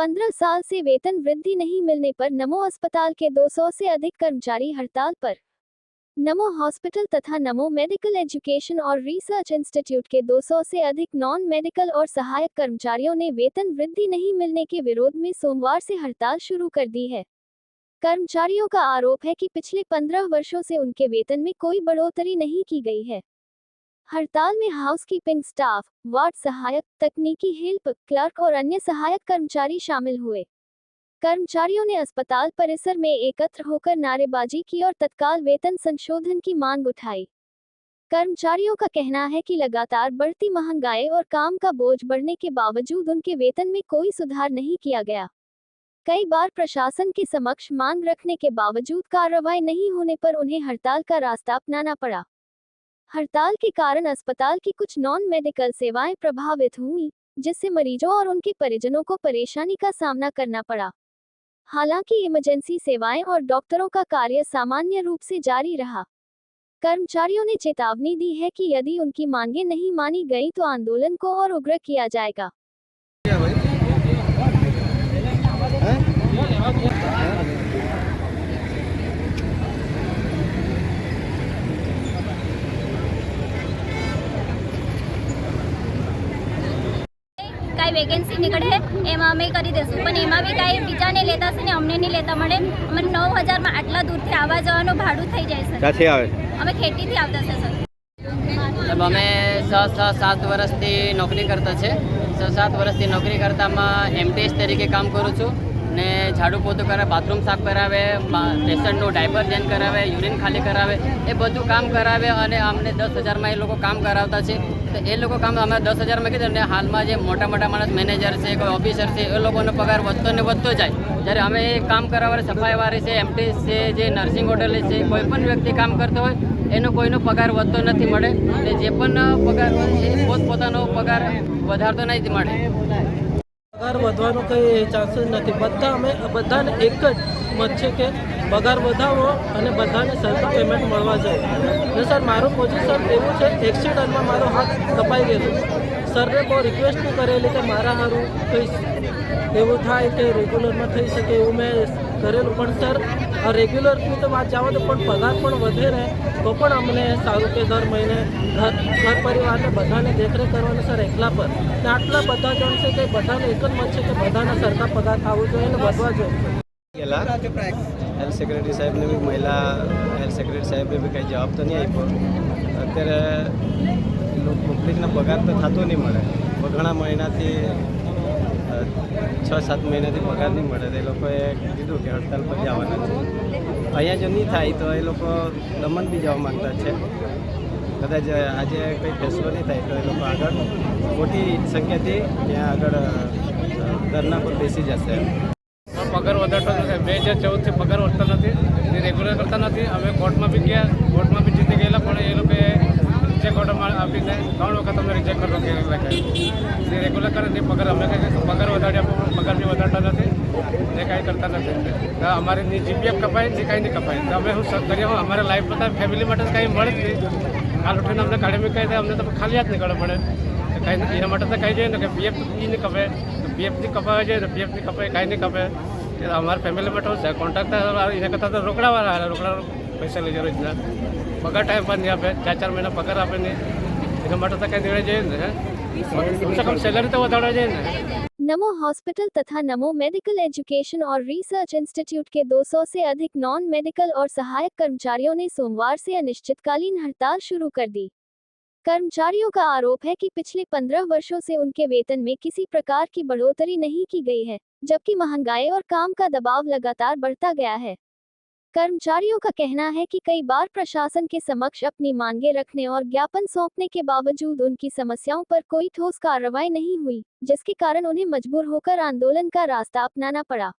15 साल से वेतन वृद्धि नहीं मिलने पर नमो अस्पताल के 200 से अधिक कर्मचारी हड़ताल पर। नमो हॉस्पिटल तथा नमो मेडिकल एजुकेशन और रिसर्च इंस्टीट्यूट के 200 से अधिक नॉन मेडिकल और सहायक कर्मचारियों ने वेतन वृद्धि नहीं मिलने के विरोध में सोमवार से हड़ताल शुरू कर दी है। कर्मचारियों का आरोप है कि पिछले 15 वर्षों से उनके वेतन में कोई बढ़ोतरी नहीं की गई है। हड़ताल में हाउसकीपिंग स्टाफ, वार्ड सहायक, तकनीकी हेल्प, क्लर्क और अन्य सहायक कर्मचारी शामिल हुए। कर्मचारियों ने अस्पताल परिसर में एकत्र होकर नारेबाजी की और तत्काल वेतन संशोधन की मांग उठाई। कर्मचारियों का कहना है कि लगातार बढ़ती महंगाई और काम का बोझ बढ़ने के बावजूद उनके वेतन में कोई सुधार नहीं किया गया। कई बार प्रशासन के समक्ष मांग रखने के बावजूद कार्रवाई नहीं होने पर उन्हें हड़ताल का रास्ता अपनाना पड़ा। हड़ताल के कारण अस्पताल की कुछ नॉन मेडिकल सेवाएं प्रभावित हुईं, जिससे मरीजों और उनके परिजनों को परेशानी का सामना करना पड़ा। हालांकि इमरजेंसी सेवाएं और डॉक्टरों का कार्य सामान्य रूप से जारी रहा। कर्मचारियों ने चेतावनी दी है कि यदि उनकी मांगें नहीं मानी गईं तो आंदोलन को और उग्र किया जाएगा। કાંઈ વેકેન્સી નીકળે એમાં અમે કરી દઈશું, પણ એમાં બી કાંઈ બીજાને લેતા છે ને અમને નહીં લેતા મળે। અમને 9000માં આટલા દૂરથી આવવા જવાનું ભાડું થઈ જાય સર। ક્યાંથી આવે? અમે ખેતીથી આવતા છે સર। અમે 6-7 વર્ષથી નોકરી કરતા છે। 6-7 વર્ષથી નોકરી કરતામાં એમટીએસ તરીકે કામ કરું છું ને ઝાડુ પોતું કરે, બાથરૂમ સાફ કરાવે, પેશન્ટનું ડાયપર ચેન્જ કરાવે, યુરિન ખાલી કરાવે, એ બધું કામ કરાવે અને અમને 10,000માં એ લોકો કામ કરાવતા છે। તો એ લોકો કામ અમે 10,000માં કીધું ને હાલમાં જે મોટા મોટા માણસ મેનેજર છે, કોઈ ઓફિસર છે, એ લોકોનો પગાર વધતો ને વધતો જાય, જ્યારે અમે કામ કરાવવાળી સફાઈવાળી છે, એમટીએસ છે, જે નર્સિંગ હોટલ છે, કોઈ પણ વ્યક્તિ કામ કરતો હોય એનો કોઈનો પગાર વધતો નથી મળે ને જે પણ પગાર હોય એ પોતપોતાનો પગાર વધારતો નથી મળે। પગાર વધવાનો કંઈ ચાન્સીસ નથી। અમે બધાને એક જ મત છે કે પગાર વધાવો અને બધાને સરખું પેમેન્ટ મળવા જોઈએ। ને સર મારું પોઝિશન એવું છે, એક્સિડન્ટમાં મારો હાથ કપાઈ ગયેલો। સરને બહુ રિક્વેસ્ટ કરેલી કે મારા સારું કંઈ એવું થાય કે રેગ્યુલરમાં થઈ શકે એવું મેં કરેલું, પણ સર આ રેગ્યુલરની તો વાત જવા દો, પણ પગાર પણ વધે ને તો પણ અમને સારું કે દર મહિને ઘર પરિવારને બધાને દેખરેખ કરવાનું સર એકલા પર ને આટલા બધા જણ છે કે બધાને એક જ મત છે કે બધાના સરખા પગાર થવું જોઈએ ને વધવા જોઈએ। હેલ્થ સેક્રેટરી સાહેબને બી મહિલા હેલ્થ સેક્રેટરી સાહેબને બી કંઈ જવાબ તો નહીં આપ્યો। અત્યારે પબ્લિકના પગાર તો થતો નહીં મળે। ઘણા મહિનાથી 6-7 મહિનાથી પગાર નહીં મળે, તો એ લોકોએ કીધું કે હડતાલ પર જવાના છે। અહીંયા જો નહીં થાય તો એ લોકો દમણ બી જવા માગતા છે। કદાચ આજે કંઈ ફેસલો નહીં થાય તો એ લોકો આગળ મોટી સંખ્યાથી ત્યાં આગળ ધરના પર બેસી જશે। પગાર વધારતો નથી। 2014થી પગાર વધતો નથી, રેગ્યુલર કરતા નથી। અમે કોર્ટમાં બી ગયા, કોર્ટમાં બી જીતી ગયેલા, પણ એ લોકોએ રિજેક્ટ ઓર્ડરમાં આપીને 3 વખત અમને રિજેક્ટ કરવા લખાય। રેગ્યુલર કરે નહીં પગાર, અમે કંઈ પગાર વધારી આપો, પગાર બી વધારતા નથી ને કાંઈ કરતા નથી। અમારી જીપીએફ કપાય જે કાંઈ નહીં કપાય, તો અમે શું કરીએ? અમારે લાઈફ બધા ફેમિલી માટે કાંઈ મળે જ નહીં। કાલ ઉઠીને અમને કાઢી કહી દે, અમને તો ખાલી હાથ નીકળવું પડે। કાંઈ એના માટે તો કહી જાય ને કે પીએફ નહીં કપાય, તો પીએફથી કપાવા જોઈએ, તો પીએફથી કપાય, કાંઈ નહીં કપાય। અમારા ફેમિલી માટે શું છે? કોન્ટ્રાક્ટર એના કરતાં તો રોકડાવાળા રોકડા પૈસા લઈ જાય રીતના પગાર ટાઈમ પર નહીં આપે, 4-4 મહિના પગાર આપે નહીં, એના માટે તો કંઈ નિર્ણય જોઈએ ને, કમસે કમ सैलरी तो વધારવા જોઈએ ને। नमो हॉस्पिटल तथा नमो मेडिकल एजुकेशन और रिसर्च इंस्टीट्यूट के 200 से अधिक नॉन मेडिकल और सहायक कर्मचारियों ने सोमवार से अनिश्चितकालीन हड़ताल शुरू कर दी। कर्मचारियों का आरोप है कि पिछले 15 वर्षों से उनके वेतन में किसी प्रकार की बढ़ोतरी नहीं की गई है, जबकि महंगाई और काम का दबाव लगातार बढ़ता गया है। कर्मचारियों का कहना है कि कई बार प्रशासन के समक्ष अपनी मांगे रखने और ज्ञापन सौंपने के बावजूद उनकी समस्याओं पर कोई ठोस कार्रवाई नहीं हुई, जिसके कारण उन्हें मजबूर होकर आंदोलन का रास्ता अपनाना पड़ा।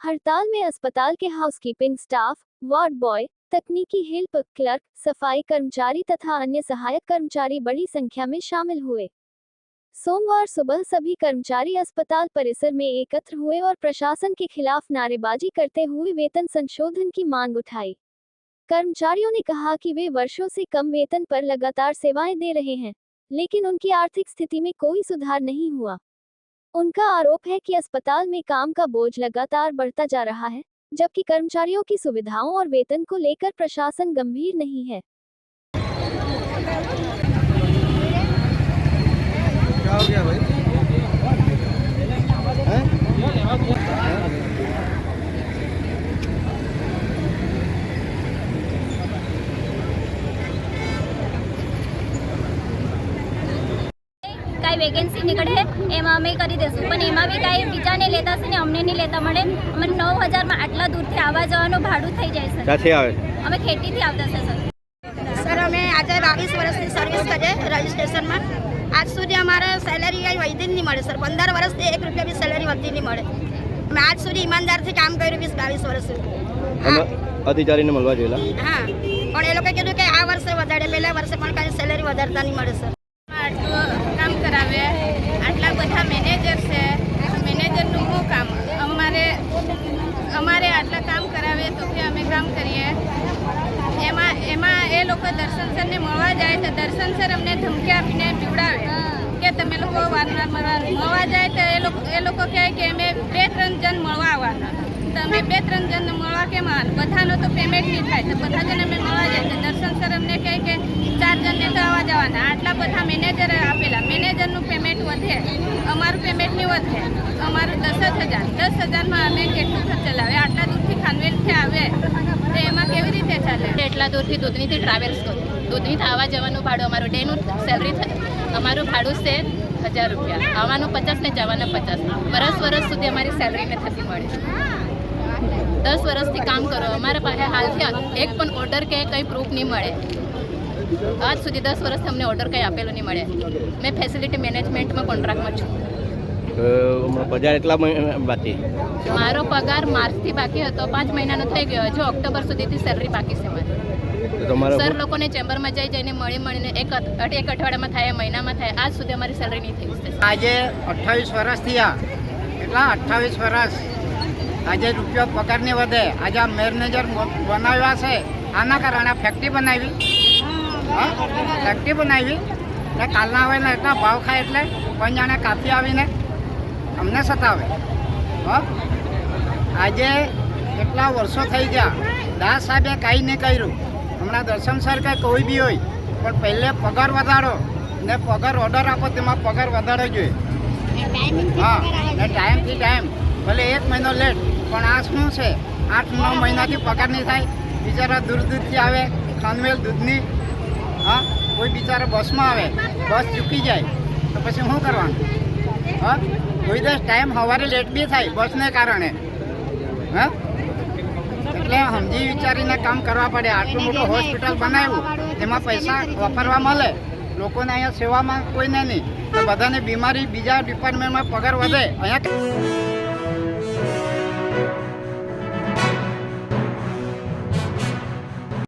हड़ताल में अस्पताल के हाउसकीपिंग स्टाफ, वार्ड बॉय, तकनीकी हेल्प, क्लर्क, सफाई कर्मचारी तथा अन्य सहायक कर्मचारी बड़ी संख्या में शामिल हुए। सोमवार सुबह सभी कर्मचारी अस्पताल परिसर में एकत्र हुए और प्रशासन के खिलाफ नारेबाजी करते हुए वेतन संशोधन की मांग उठाई। कर्मचारियों ने कहा कि वे वर्षों से कम वेतन पर लगातार सेवाएं दे रहे हैं, लेकिन उनकी आर्थिक स्थिति में कोई सुधार नहीं हुआ। उनका आरोप है कि अस्पताल में काम का बोझ लगातार बढ़ता जा रहा है, जबकि कर्मचारियों की सुविधाओं और वेतन को लेकर प्रशासन गंभीर नहीं है। क्या हो गया भाई? કાંઈ વેકેન્સી નીકળે એમાં અમે કરી દઈશું, પણ એમાં બી કાંઈ બીજાને લેતા છે ને અમને નહીં લેતા મળે. અમને 9,000માં આટલા દૂરથી આવવા જવાનું ભાડું થઈ જાય સર. ક્યાંથી આવે? અમે ખેતીથી આવતા છે સર. સર અમે આજે 22 વર્ષની સર્વિસ કરીએ રજિસ્ટ્રેશનમાં. આજ સુધી અમારે સેલેરી કંઈ વધી જ નહીં મળે સર. 15 વર્ષથી 1 રૂપિયા બી સેલેરી વધી નહીં મળે. અમે આજ સુધી ઈમાનદારથી કામ કર્યું 22 વર્ષ સુધી. અધિકારીને મળવા જોયેલા? હા, પણ એ લોકોએ કીધું કે આ વર્ષે વધારે, પહેલા વર્ષે પણ કાંઈ સેલેરી વધારતા નહીં મળે સર. આટલું કામ કરાવે, આટલા બધા મેનેજર છે, મેનેજરનું શું કામ? અમારે આટલા કામ કરાવે તો કે અમે કામ કરીએ. એમાં એ લોકો દર્શન સરને મળવા જાય તો દર્શન સર અમને ધમકી આપીને પીવડાવે કે તમે લોકો વારંવાર મળવા જાય તો એ લોકો કહે કે અમે 2-3 જણ મળવા આવવાના. તો અમે 2-3 જણને મળવા કેમ આવવાના? બધાનો તો પેમેન્ટ નહીં થાય, તો બધા જણ અમે મળવા જાય તો દર્શન સર અમને કહે કે 4 જણને તો આવવા જવાના. આટલા બધા મેનેજરે આપેલા, મેનેજરનું પેમેન્ટ વધે, અમારું પેમેન્ટ નહીં વધે. અમારું 10,000, 10,000માં અમે કેટલું ખર્ચ ચલાવે? આટલા દૂરથી ખાનવેલથી આવે તો એમાં કેવી રીતે ચાલે? એટલા દૂરથી દૂધનીથી ટ્રાવેલ્સ કરું. દૂધનીથી આવવા જવાનું ભાડું અમારું ડેનું સેલરી થાય. અમારું ભાડું છે 1,000 રૂપિયા. આવવાનું 50 ને જવાનું 50. વર્ષ સુધી અમારી સેલરી નથી મળી. 10 વર્ષથી કામ કરો, અમારા પાસે હાલથી એક પણ ઓર્ડર કે કંઈ પ્રૂફ નહીં મળે. આજ સુધી 10 વર્ષથી અમને ઓર્ડર કંઈ આપેલો નહીં મળે. મેં ફેસિલિટી મેનેજમેન્ટમાં કોન્ટ્રાક્ટમાં છું. પગાર એટલા બાકી? મારો પગાર માર્ચથી બાકી હતો, 5 મહિનાનો થઈ ગયો. હજુ ઓક્ટોબર સુધીથી સેલરી બાકી છે મારી. સર લોકોને ચેમ્બરમાં જઈને મળીને એક અઠવાડિયામાં થાય, મહિનામાં થાય, આજ સુધી અમારી સેલરી નહીં થઈ. આજે 28 વર્ષ થયા, એટલા 28 વર્ષ આજે રૂપિયો પગાર નહીં વધે. આજે આ મેનેજર બનાવ્યા છે, આના કારણે ફેક્ટરી બનાવી, એટલે કાલના આવે ને એટલા ભાવ ખાય એટલે કોઈ જાણે કાપી આવીને અમને સતાવે. આજે કેટલા વર્ષો થઈ ગયા, દાસ સાહેબે કાંઈ નહીં કર્યું. હમણાં દર્શન સર કે કોઈ બી હોય પણ પહેલે પગાર વધારો ને પગાર ઓર્ડર આપો, તેમાં પગાર વધારો જોઈએ. હા, ને ટાઈમથી ટાઈમ, ભલે 1 મહિનો લેટ, પણ આ શું છે 8-9 મહિનાથી પગાર નહીં થાય. બિચારા દૂરથી આવે, ખાનવેલ દૂધની. હા, કોઈ બિચારા બસમાં આવે, બસ ચૂકી જાય તો પછી શું કરવાનું? હા, કોઈ દિવસ ટાઈમ સવારે લેટ બી થાય બસને કારણે. હા, એટલે સમજી વિચારીને કામ કરવા પડે. આટલું મોટું હોસ્પિટલ બનાવ્યું, એમાં પૈસા વાપરવા મળે, લોકોને અહીંયા સેવામાં કોઈને નહીં, તો બધાને બીમારી બીજા ડિપાર્ટમેન્ટમાં પગાર વધે. અહીંયા